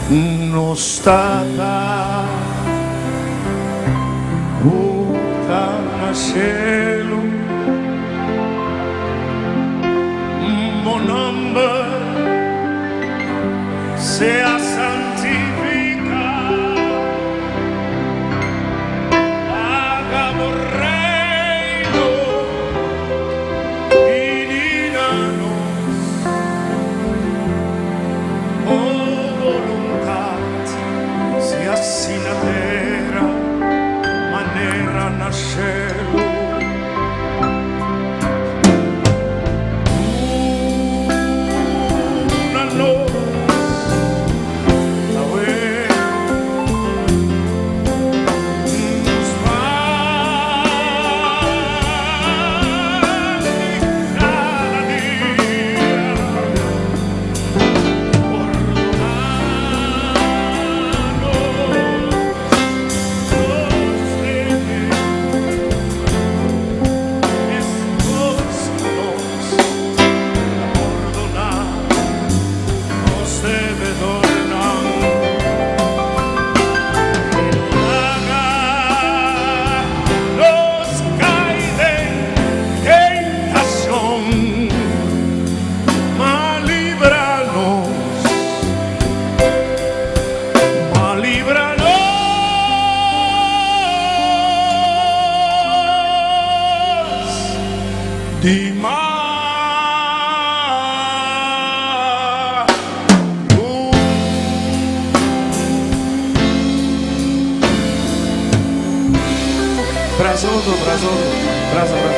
nos dada puta na cielo, mon nombre sea santificado, hagamos reino, dirínanos, voluntad, si así la terra manera nascelo. Una noz, la nos vale cada día di Brazoso, brazoso, brazo, brazo.